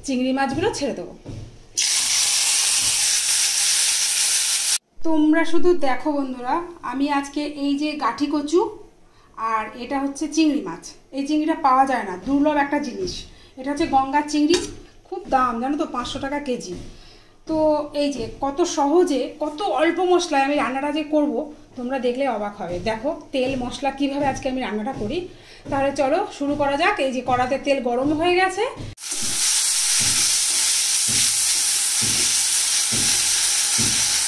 চিংড়ি মাছগুলো ছেড়ে দেবো। তোমরা শুধু দেখো বন্ধুরা, আমি আজকে এই যে গাঠি কচু আর এটা হচ্ছে চিংড়ি মাছ, এই চিংড়িটা পাওয়া যায় না, দুর্লভ একটা জিনিস। এটা হচ্ছে গঙ্গার চিংড়ি, খুব দাম জানো তো, 500 টাকা কেজি। তো এই যে কত সহজে, কত অল্প মশলায় আমি রান্নাটা যে করব, তোমরা দেখলে অবাক হবে। দেখো তেল মশলা কিভাবে আজকে আমি রান্নাটা করি। তাহলে চলো শুরু করা যাক। এই যে কড়াতে তেল গরম হয়ে গেছে,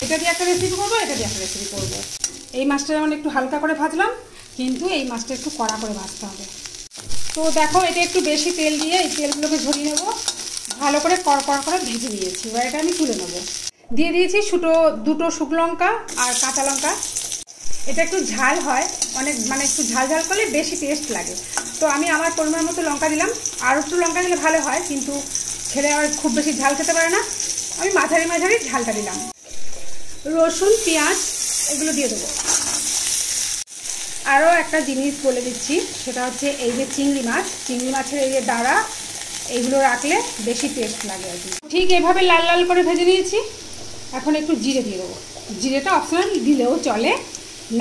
এটা দিয়ে একটা রেসিপি করবো, এটা দিয়ে একটা রেসিপি করবো। এই মাছটা যেমন একটু হালকা করে ভাজলাম, কিন্তু এই মাছটা একটু কড়া করে ভাজতে হবে। তো দেখো এটা একটু বেশি তেল দিয়ে এই তেলগুলোকে ঝরিয়ে নেবো, ভালো করে কড়কড়া করে ভেজে নিয়েছি। এবার এটা আমি তুলে নেবো। দিয়ে দিয়েছি দুটো শুকনো লঙ্কা আর কাঁচা লঙ্কা। এটা একটু ঝাল হয়, অনেক মানে একটু ঝাল ঝাল করলে বেশি টেস্ট লাগে। তো আমি আমার পরিমাণ মতো লঙ্কা দিলাম, আর একটু লঙ্কা দিলে ভালো হয়, কিন্তু ছেলে আর খুব বেশি ঝাল খেতে পারে না, আমি মাঝারি মাঝারি ঝালটা দিলাম। রসুন পেঁয়াজ এগুলো দিয়ে দেবো। আরও একটা জিনিস বলে দিচ্ছি, সেটা হচ্ছে এই যে চিংড়ি মাছের এই যে দাঁড়া, এইগুলো রাখলে বেশি টেস্ট লাগে আর কি। ঠিক এভাবে লাল লাল করে ভেজে নিয়েছি। এখন একটু জিরে দিয়ে দেবো। জিরেটা অপশনাল, দিলেও চলে,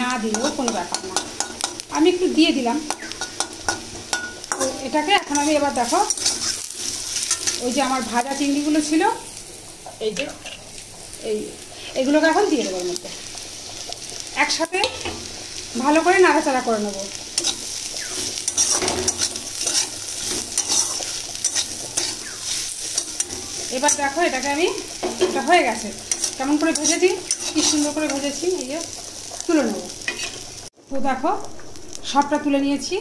না দিলেও কোনো ব্যাপার না, আমি একটু দিয়ে দিলাম। তো এটাকে এখন আমি এবার দেখো, ওই যে আমার ভাজা চিংড়িগুলো ছিল, এই যে এইগুলোকে এখন দিয়ে দেবো এর মধ্যে, একসাথে ভালো করে নাড়াচাড়া করে নেবো। এবার দেখো এটাকে আমি, এটা হয়ে গেছে, কেমন করে ভেজেছি, কি সুন্দর করে ভেজেছি, এই যে তুলে নেব। তো দেখো সবটা তুলে নিয়েছি।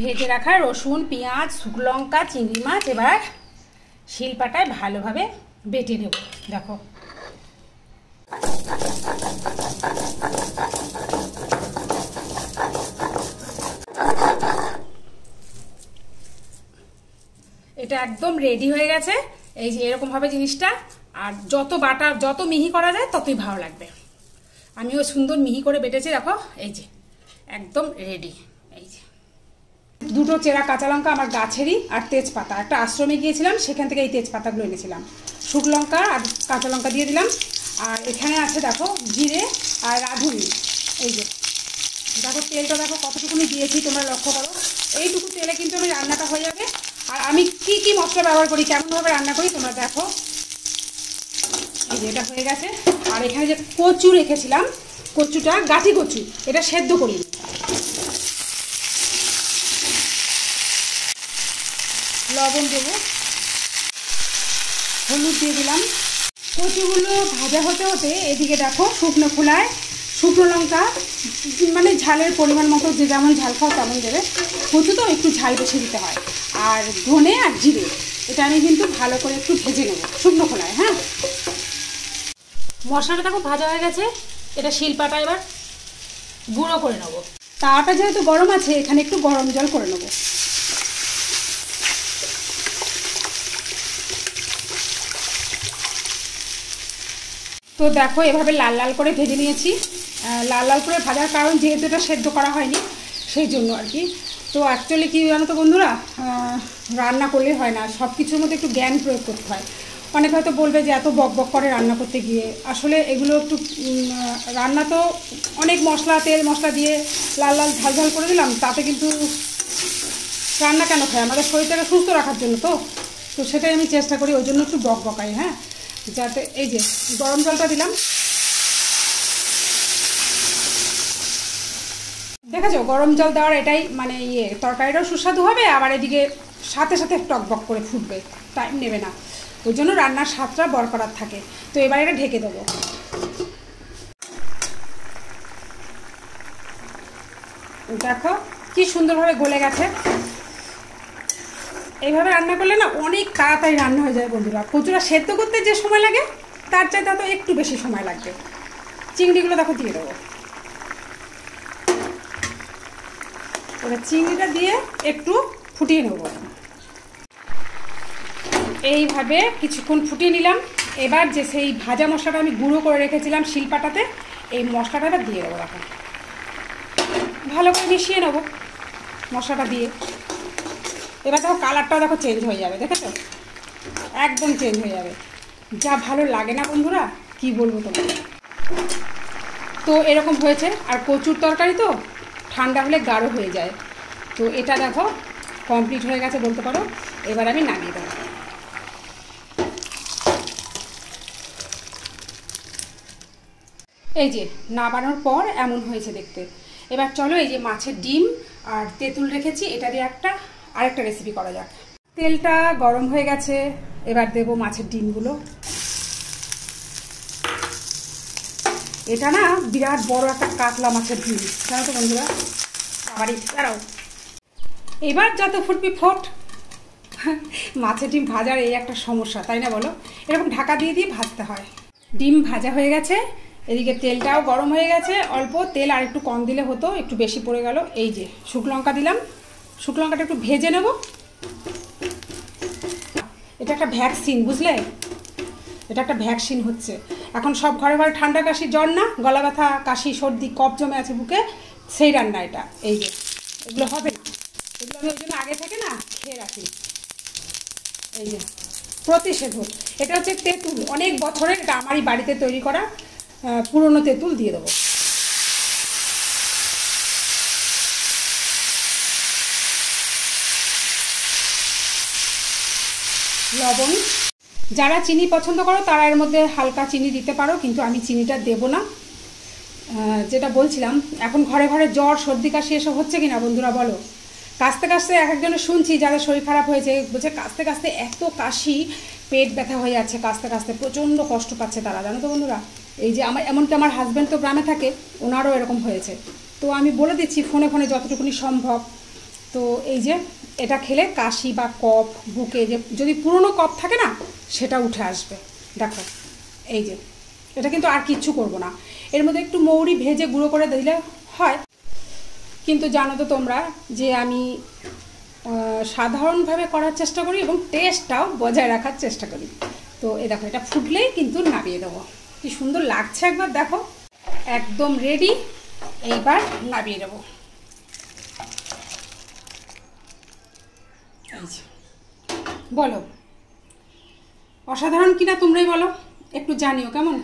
ভেজে রাখা রসুন পেঁয়াজ শুকনো লঙ্কা চিংড়ি মাছ এবার শিলপাটায় ভালোভাবে বেটে নেব। দেখো এটা একদম রেডি হয়ে গেছে। এই যে এরকম ভাবে জিনিসটা, আর যত মিহি করা যায় ততই ভালো লাগবে। আমিও সুন্দর মিহি করে বেটেছি, দেখো এই যে একদম রেডি। এই যে দুটো চেরা কাঁচা লঙ্কা আমার গাছেরই, আর তেজপাতা, একটা আশ্রমে গিয়েছিলাম সেখান থেকে এই তেজপাতাগুলো এনেছিলাম। শুকনো লঙ্কা আর কাঁচা লঙ্কা দিয়ে দিলাম, আর এখানে আছে দেখো জিরে আর রাঁধুনি। এই যে দেখো তেলটা দেখো কতটুকুনি দিয়েছি, তোমরা লক্ষ্য করো। এইটুকু তেলে কিন্তু আমি রান্নাটা হয়ে যাবে। আর আমি কি কি মশলা ব্যবহার করি, কেমনভাবে রান্না করি তোমরা দেখো। এই যে এটা হয়ে গেছে। আর এখানে যে কচু রেখেছিলাম, কচুটা গাঠি কচু, এটা সেদ্ধ করি। লবণ দেবো, হলুদ দিয়ে দিলাম। কচুগুলো ভাজা হতে হতে এদিকে দেখো শুকনো খোলায় শুকনো লঙ্কা, মানে ঝালের পরিমাণ মতো, যে যেমন ঝাল খাও তেমন দেবে। কচু তো একটু ঝাল বেশি দিতে হয়। আর ধনে আর জিরে, এটা আমি কিন্তু ভালো করে একটু ভেজে নেব শুকনো খোলায়। হ্যাঁ, মশলাটা দেখো ভাজা হয়ে গেছে। এটা শিলপাটা এবার গুঁড়ো করে নেব। তাওয়াটা যেহেতু গরম আছে, এখানে একটু গরম জল করে নেব। তো দেখো এভাবে লাল লাল করে ভেজে নিয়েছি। লাল লাল করে ভাজার কারণ, যেহেতু এটা সেদ্ধ করা হয়নি সেই জন্য আর কি। তো অ্যাকচুয়ালি কী জানো তো বন্ধুরা, রান্না করলে হয় না, সব কিছুর মধ্যে একটু জ্ঞান প্রয়োগ করতে হয়। অনেক হয়তো বলবে যে এত বক বক করে রান্না করতে গিয়ে, আসলে এগুলো একটু রান্না তো অনেক মশলা তেল মশলা দিয়ে লাল লাল ঝাল ঝাল করে দিলাম, তাতে কিন্তু রান্না কেন খাই, আমাদের শরীরটাকে সুস্থ রাখার জন্য। তো সেটাই আমি চেষ্টা করি, ওই জন্য একটু বক বকাই। হ্যাঁ, যাতে এই যে গরম জলটা দিলাম, দেখেছো গরম জল দেওয়ার এটাই মানে তরকারিটাও সুস্বাদু হবে, আবার এদিকে সাথে সাথে টকবক করে ফুটবে, টাইম নেবে না, ওই জন্য রান্নার স্বাদটা বরকরার থাকে। তো এবার এটা ঢেকে দেবো। দেখো কি সুন্দরভাবে গলে গেছে। এইভাবে রান্না করলে না অনেক তাড়াতাড়ি রান্না হয়ে যায় বন্ধুরা। কচুরা সেদ্ধ করতে যে সময় লাগে তার চাইতে তো একটু বেশি সময় লাগবে। চিংড়িগুলো দেখো দিয়ে দেবো। এবার চিংড়িটা দিয়ে একটু ফুটিয়ে নেব। এইভাবে কিছুক্ষণ ফুটিয়ে নিলাম। এবার যে সেই ভাজা মশলাটা আমি গুঁড়ো করে রেখেছিলাম শিলপাটাতে, এই মশলাটা এবার দিয়ে দেবো। দেখো ভালো করে মিশিয়ে নেবো মশলাটা দিয়ে। এবার দেখো কালারটাও দেখো চেঞ্জ হয়ে যাবে, দেখেছো একদম চেঞ্জ হয়ে যাবে। যা ভালো লাগে না বন্ধুরা, কি বলবো তোমাকে। তো এরকম হয়েছে। আর কচুর তরকারি তো ঠান্ডা হলে গাঢ় হয়ে যায়। তো এটা দেখো কমপ্লিট হয়ে গেছে বলতে পারো। এবার আমি নামিয়ে দেবো। এই যে নামানোর পর এমন হয়েছে দেখতে। এবার চলো এই যে মাছের ডিম আর তেঁতুল রেখেছি, এটা দিয়ে আরেকটা রেসিপি করা যাক। তেলটা গরম হয়ে গেছে, এবার দেব মাছের ডিমগুলো। এটা না বিরাট বড় একটা কাতলা মাছের ডিম, জানো তো বন্ধুরা। আবারই দাঁড়াও, এবার যত ফুটবি ফোট। মাছের ডিম ভাজার এই একটা সমস্যা, তাই না বলো? এরকম ঢাকা দিয়ে দিয়ে ভাজতে হয়। ডিম ভাজা হয়ে গেছে, এদিকে তেলটাও গরম হয়ে গেছে। অল্প তেল আর একটু কম দিলে হতো, একটু বেশি পড়ে গেল। এই যে শুকনো লঙ্কা দিলাম, শুকনো লঙ্কাটা একটু ভেজে নেব। এটা একটা ভ্যাকসিন, বুঝলে? এটা একটা ভ্যাকসিন হচ্ছে এখন। সব ঘরে ঘরে ঠান্ডা কাশি, জ্বর না, গলা ব্যথা, কাশি, সর্দি, কফ জমে আছে বুকে, সেই রান্না এটা। এই যে এগুলো হবে না, এগুলো আমি ওই জন্য আগে থেকে না খেয়ে রাখি। এই যে প্রতিষেধক, এটা হচ্ছে তেঁতুল, অনেক বছরের, এটা আমারই বাড়িতে তৈরি করা পুরনো তেঁতুল দিয়ে দেবো। লবণ, যারা চিনি পছন্দ করো তারা এর মধ্যে হালকা চিনি দিতে পারো, কিন্তু আমি চিনিটা দেব না। যেটা বলছিলাম, এখন ঘরে ঘরে জ্বর, সর্দি, কাশি এসব হচ্ছে কিনা বন্ধুরা বলো? কাশতে কাশতে এক একজনের শুনছি যাদের শরীর খারাপ হয়েছে, বলছে কাশতে কাশতে এত কাশি, পেট ব্যথা হয়ে যাচ্ছে, কাশতে কাশতে প্রচণ্ড কষ্ট পাচ্ছে তারা, জানো তো বন্ধুরা। এই যে এমনকি আমার হাজব্যান্ড তো গ্রামে থাকে, ওনারও এরকম হয়েছে। তো আমি বলে দিচ্ছি ফোনে ফোনে যতটুকুনি সম্ভব। তো এই যে এটা খেলে কাশি বা কফ, বুকে যে যদি পুরনো কফ থাকে না, সেটা উঠে আসবে। দেখো এই যে এটা কিন্তু আর কিচ্ছু করব না। এর মধ্যে একটু মৌরি ভেজে গুঁড়ো করে দিলে হয়, কিন্তু জানো তো তোমরা যে আমি সাধারণভাবে করার চেষ্টা করি এবং টেস্টটাও বজায় রাখার চেষ্টা করি। তো এই দেখো এটা ফুটলেই কিন্তু নামিয়ে দেবো। কি সুন্দর লাগছে একবার দেখো, একদম রেডি। এইবার নামিয়ে দেবো। বলো অসাধারণ কিনা তোমরাই বলো, একটু জানিও কেমন।